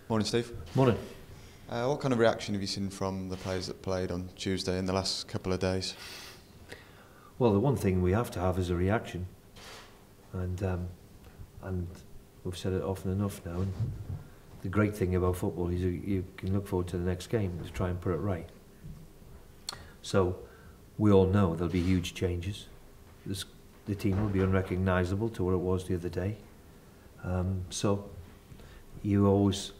Morning, Steve. Morning. What kind of reaction have you seen from the players that played on Tuesday in the last couple of days? Well, the one thing we have to have is a reaction, and we've said it often enough now. And the great thing about football is you can look forward to the next game to try and put it right. So we all know there'll be huge changes. The team will be unrecognisable to what it was the other day. So you always,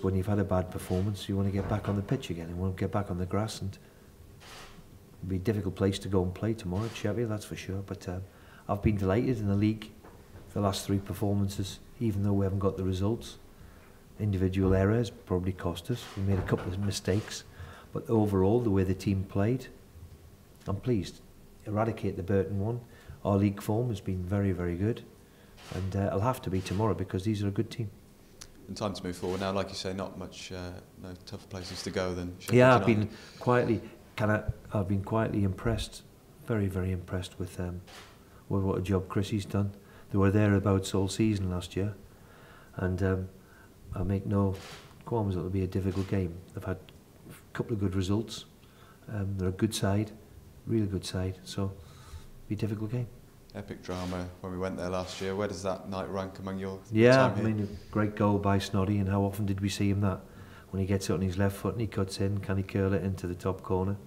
when you've had a bad performance, you want to get back on the pitch again. You want to get back on the grass, and it'll be a difficult place to go and play tomorrow at Sheffield, that's for sure. But I've been delighted in the league, the last 3 performances, even though we haven't got the results. Individual errors probably cost us. We made a couple of mistakes, but overall, the way the team played, I'm pleased. Eradicate the Burton one. Our league form has been very, very good, and it'll have to be tomorrow because these are a good team. And time to move forward now, like you say, not much, no tougher places to go than Sheffield Yeah, United. I've been quietly impressed, very, very impressed with what a job Chrissy's done. They were thereabouts all season last year, and I make no qualms that it'll be a difficult game. They've had a couple of good results. They're a good side, really good side, so it'll be a difficult game. Epic drama when we went there last year. Where does that night rank among your time Yeah, here? I mean, a great goal by Snoddy, and how often did we see him that? When he gets it on his left foot and he cuts in, can he curl it into the top corner?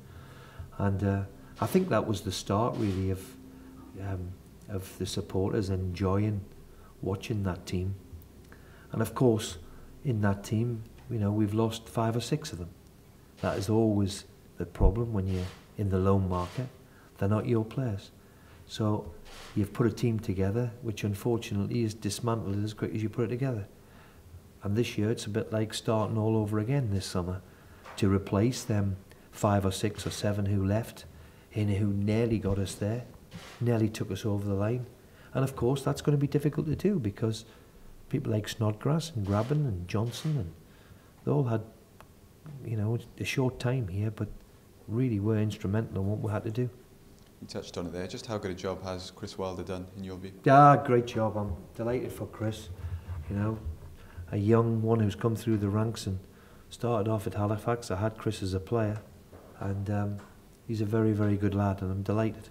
And I think that was the start, really, of the supporters enjoying watching that team. And of course, in that team, you know, we've lost 5 or 6 of them. That is always the problem when you're in the loan market. They're not your players. So you've put a team together, which unfortunately is dismantled as quick as you put it together. And this year it's a bit like starting all over again this summer to replace them 5 or 6 or 7 who left, and who nearly got us there, nearly took us over the line. And of course that's going to be difficult to do because people like Snodgrass and Graben and Johnson, and they all had, you know, a short time here, but really were instrumental in what we had to do. You touched on it there. Just how good a job has Chris Wilder done, in your view? Yeah, great job. I'm delighted for Chris. You know, a young one who's come through the ranks and started off at Halifax. I had Chris as a player, and he's a very, very good lad, and I'm delighted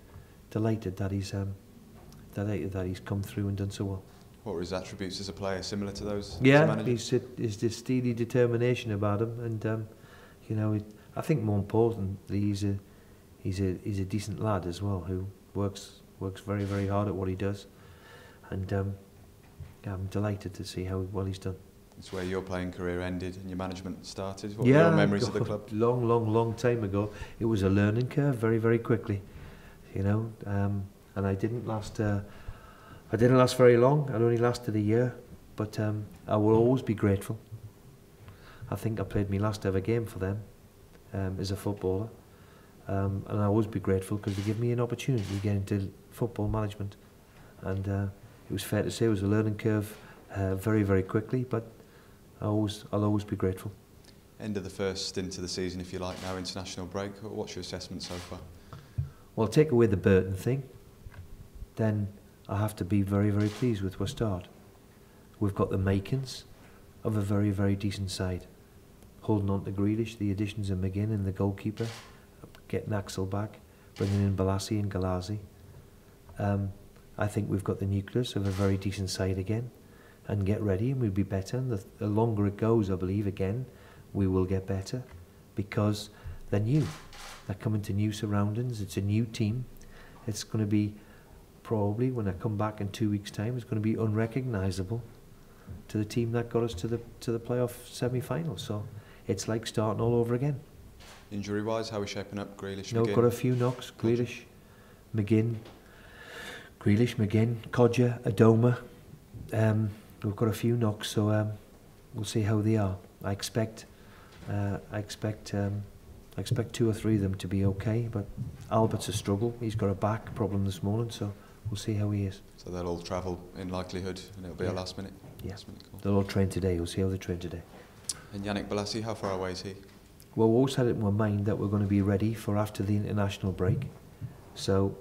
that he's come through and done so well. What were his attributes as a player, similar to those? Yeah, he's this steely determination about him, and you know, I think more importantly, he's a decent lad as well, who works very, very hard at what he does, and yeah, I'm delighted to see how well he's done. It's where your playing career ended and your management started. What were your memories of the club? Long time ago. It was a learning curve, very, very quickly, you know, and I didn't last very long. I only lasted a year, but I will always be grateful. I think I played my last ever game for them as a footballer. And I always be grateful because they give me an opportunity to get into football management, and it was fair to say it was a learning curve very, very quickly, but I'll always be grateful. End of the first stint of the season, if you like, now international break. What's your assessment so far? Well, take away the Burton thing, then I have to be very, very pleased with our start. We've got the makings of a very, very decent side. Holding on to Grealish, the additions of McGinn and the goalkeeper, getting Axel back, bringing in Balassi and Galazi. I think we've got the nucleus of a very decent side again, and get ready and we'll be better. And the longer it goes, I believe, again, we will get better because they're new. They're coming to new surroundings. It's a new team. It's going to be probably, when I come back in 2 weeks' time, it's going to be unrecognisable to the team that got us to the playoff semi-final. So it's like starting all over again. Injury-wise, how are we shaping up? Grealish, No, McGinn? got a few knocks. Grealish, McGinn, Codger, Adoma. We've got a few knocks, so we'll see how they are. I expect 2 or 3 of them to be okay, but Albert's a struggle. He's got a back problem this morning, so we'll see how he is. So they'll all travel in likelihood, and it'll be a last minute. Yeah, last minute call. They'll all train today. We'll see how they train today. And Yannick Balassi, how far away is he? Well, we always had it in my mind that we're going to be ready for after the international break. So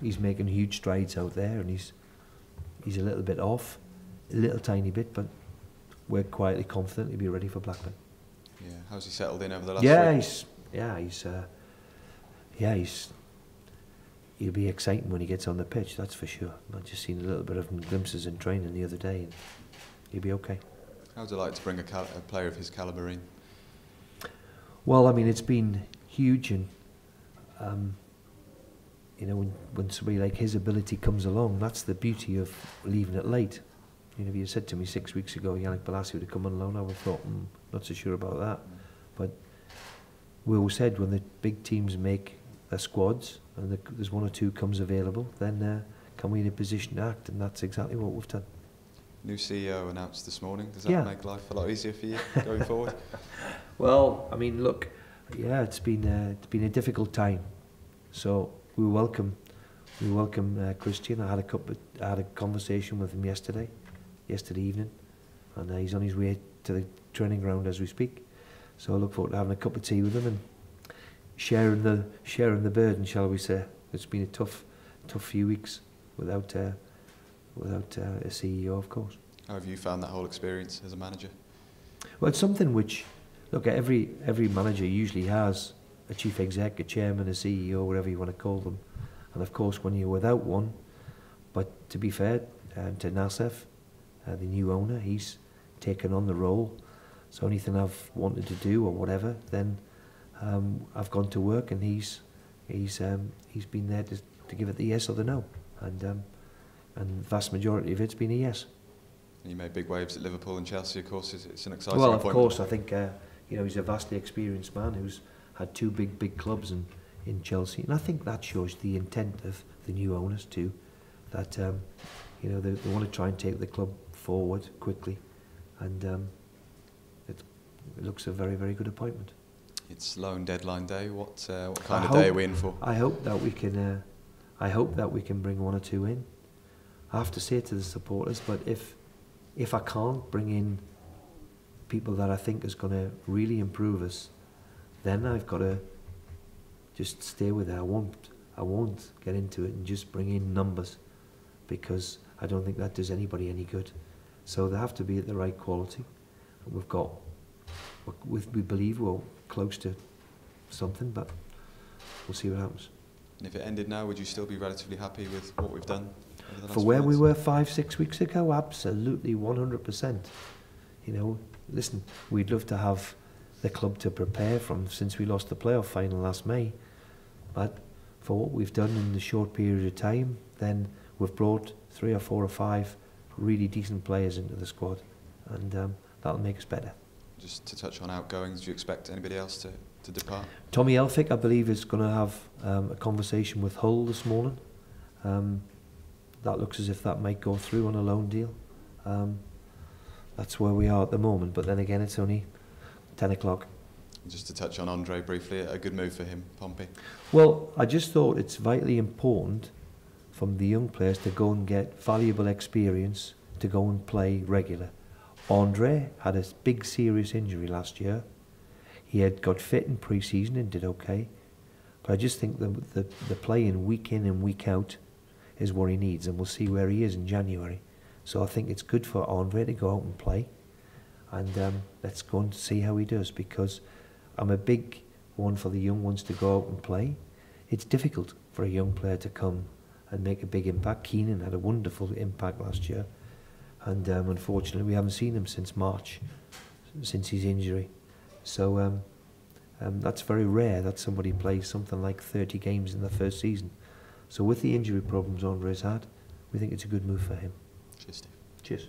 he's making huge strides out there, and he's a little bit off, a little tiny bit, but we're quietly confident he'll be ready for Blackburn. Yeah, how's he settled in over the last week? He'll be exciting when he gets on the pitch, that's for sure. I've just seen a little bit of glimpses in training the other day, and he'll be okay. How's it like to bring a player of his calibre in? Well, I mean, it's been huge, and you know, when somebody like his ability comes along, that's the beauty of leaving it late. You know, if you said to me 6 weeks ago, Yannick Bolasie would have come on loan, I would have thought, not so sure about that. But we always said when the big teams make their squads and there's one or two comes available, then can we in a position to act? And that's exactly what we've done. New CEO announced this morning. Does that make life a lot easier for you going forward? Well, I mean, look, yeah, it's been a difficult time. So we welcome Christian. I had a conversation with him yesterday evening, and he's on his way to the training ground as we speak. So I look forward to having a cup of tea with him and sharing the burden, shall we say. It's been a tough few weeks without a CEO, of course. How have you found that whole experience as a manager? Well, it's something which, look, every manager usually has a chief exec, a chairman, a CEO, whatever you want to call them. And of course, when you're without one, but to be fair to Nassef, the new owner, he's taken on the role. So anything I've wanted to do or whatever, then I've gone to work, and he's been there to give it the yes or the no, and the vast majority of it's been a yes. You made big waves at Liverpool and Chelsea, of course. It's an exciting Well, of appointment. course, I think you know, he's a vastly experienced man who's had two big clubs in Chelsea, and I think that shows the intent of the new owners too, that you know, they want to try and take the club forward quickly, and it looks a very good appointment. It's loan deadline day. What kind of day are we in for? I hope that we can. I hope that we can bring one or two in. I have to say to the supporters, but if I can't bring in people that I think is going to really improve us, then I've got to just stay with it. I won't get into it and just bring in numbers, because I don't think that does anybody any good. So they have to be at the right quality. We believe we're close to something, but we'll see what happens. And if it ended now, would you still be relatively happy with what we've done over the last For where we months? were 5-6 weeks ago, absolutely 100%. You know, listen, we'd love to have the club to prepare from since we lost the playoff final last May, but for what we've done in the short period of time, then we've brought 3 or 4 or 5 really decent players into the squad, and that'll make us better. Just to touch on outgoings, do you expect anybody else to depart? Tommy Elphick, I believe, is going to have a conversation with Hull this morning. That looks as if that might go through on a loan deal. That's where we are at the moment, but then again, it's only 10 o'clock. Just to touch on Andre briefly, a good move for him, Pompey. Well, I just thought it's vitally important from the young players to go and get valuable experience, to go and play regular. Andre had a big serious injury last year. He had got fit in pre-season and did okay, but I just think the playing week in and week out is what he needs, and we'll see where he is in January. So I think it's good for Andre to go out and play, and let's go and see how he does, because I'm a big one for the young ones to go out and play. It's difficult for a young player to come and make a big impact. Keenan had a wonderful impact last year, and unfortunately we haven't seen him since March, since his injury. So that's very rare that somebody plays something like 30 games in the first season. So with the injury problems Andre's had, we think it's a good move for him. Cheers, Steve. Cheers.